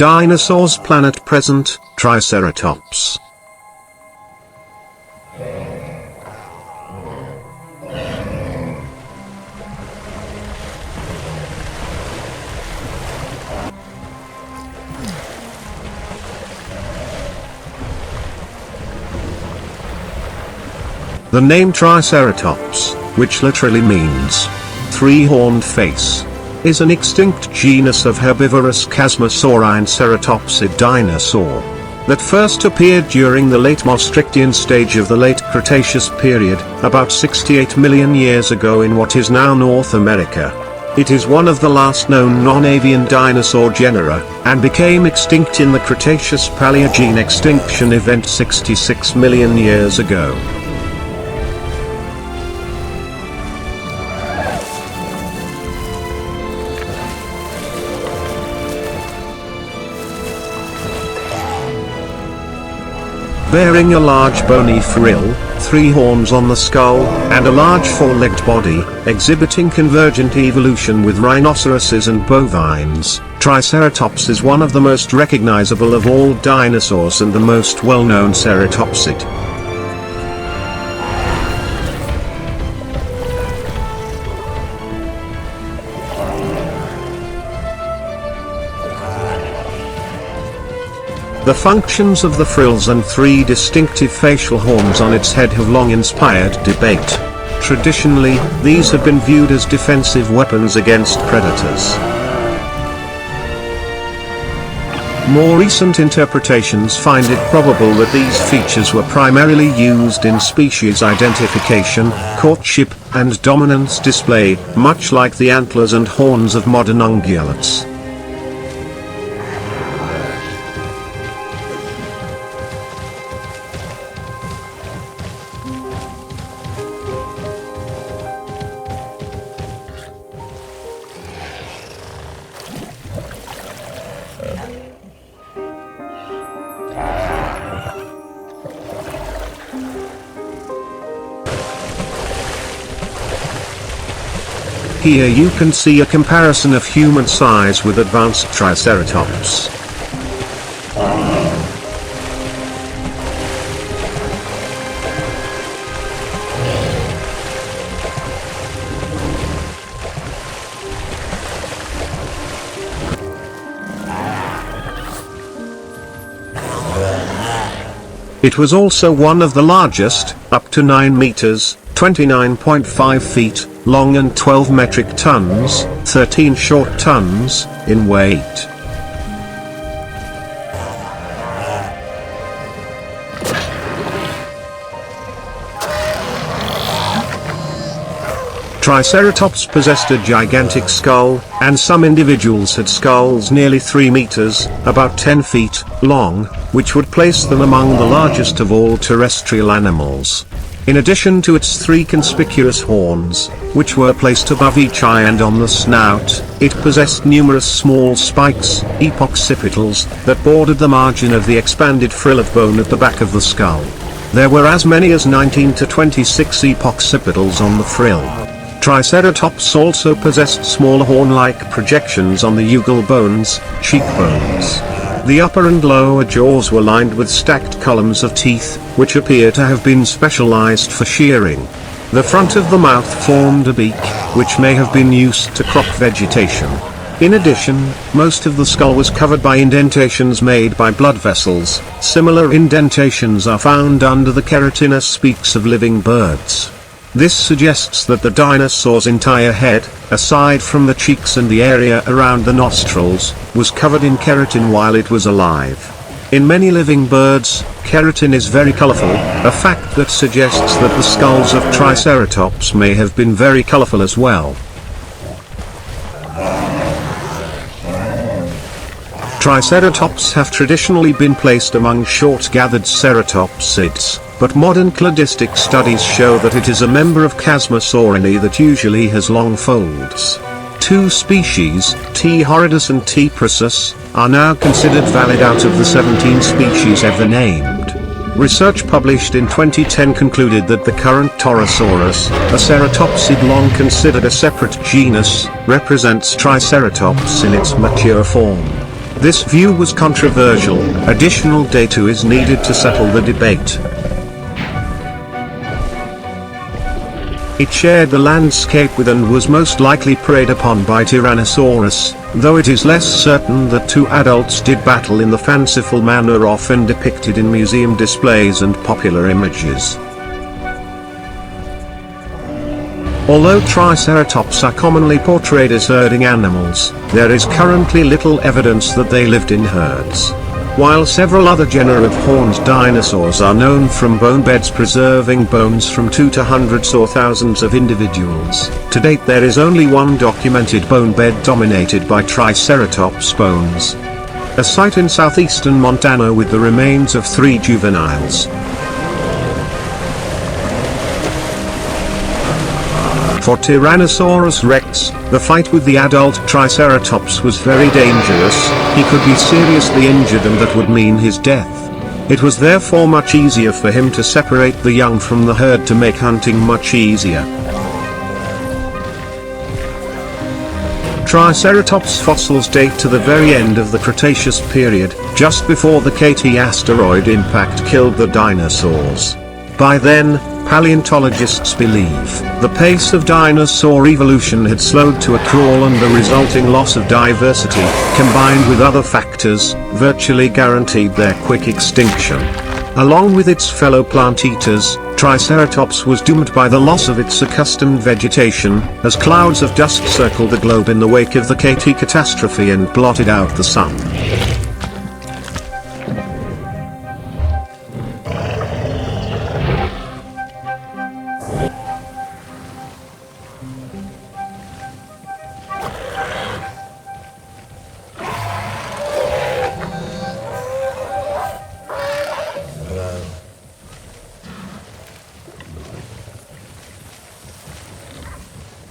Dinosaurs planet present, Triceratops. The name Triceratops, which literally means three-horned face, is an extinct genus of herbivorous chasmosaurine ceratopsid dinosaur that first appeared during the late Maastrichtian stage of the late Cretaceous period, about 68 million years ago in what is now North America. It is one of the last known non-avian dinosaur genera, and became extinct in the Cretaceous-Paleogene extinction event 66 million years ago. Bearing a large bony frill, three horns on the skull, and a large four-legged body, exhibiting convergent evolution with rhinoceroses and bovines, Triceratops is one of the most recognizable of all dinosaurs and the most well-known ceratopsid. The functions of the frills and three distinctive facial horns on its head have long inspired debate. Traditionally, these have been viewed as defensive weapons against predators. More recent interpretations find it probable that these features were primarily used in species identification, courtship, and dominance display, much like the antlers and horns of modern ungulates. Here you can see a comparison of human size with advanced Triceratops. It was also one of the largest, up to 9 meters, 29.5 feet, long and 12 metric tons, 13 short tons, in weight. Triceratops possessed a gigantic skull, and some individuals had skulls nearly 3 meters, about 10 feet, long, which would place them among the largest of all terrestrial animals. In addition to its 3 conspicuous horns, which were placed above each eye and on the snout, it possessed numerous small spikes, epoccipitals, that bordered the margin of the expanded frill of bone at the back of the skull. There were as many as 19 to 26 epoccipitals on the frill. Triceratops also possessed small horn-like projections on the jugal bones, cheekbones. The upper and lower jaws were lined with stacked columns of teeth, which appear to have been specialized for shearing. The front of the mouth formed a beak, which may have been used to crop vegetation. In addition, most of the skull was covered by indentations made by blood vessels. Similar indentations are found under the keratinous beaks of living birds. This suggests that the dinosaur's entire head, aside from the cheeks and the area around the nostrils, was covered in keratin while it was alive. In many living birds, keratin is very colorful, a fact that suggests that the skulls of Triceratops may have been very colorful as well. Triceratops have traditionally been placed among short-gathered ceratopsids, but modern cladistic studies show that it is a member of Chasmosaurinae that usually has long folds. 2 species, T. horridus and T. precious, are now considered valid out of the 17 species ever named. Research published in 2010 concluded that the current Torosaurus, a ceratopsid long considered a separate genus, represents Triceratops in its mature form. This view was controversial. Additional data is needed to settle the debate. It shared the landscape with and was most likely preyed upon by Tyrannosaurus, though it is less certain that two adults did battle in the fanciful manner often depicted in museum displays and popular images. Although Triceratops are commonly portrayed as herding animals, there is currently little evidence that they lived in herds. While several other genera of horned dinosaurs are known from bone beds preserving bones from 2 to hundreds or thousands of individuals, to date there is only one documented bone bed dominated by Triceratops bones. A site in southeastern Montana with the remains of 3 juveniles. For Tyrannosaurus rex, the fight with the adult Triceratops was very dangerous. He could be seriously injured and that would mean his death. It was therefore much easier for him to separate the young from the herd to make hunting much easier. Triceratops fossils date to the very end of the Cretaceous period, just before the KT asteroid impact killed the dinosaurs. By then, paleontologists believe the pace of dinosaur evolution had slowed to a crawl, and the resulting loss of diversity, combined with other factors, virtually guaranteed their quick extinction. Along with its fellow plant-eaters, Triceratops was doomed by the loss of its accustomed vegetation, as clouds of dust circled the globe in the wake of the KT catastrophe and blotted out the sun.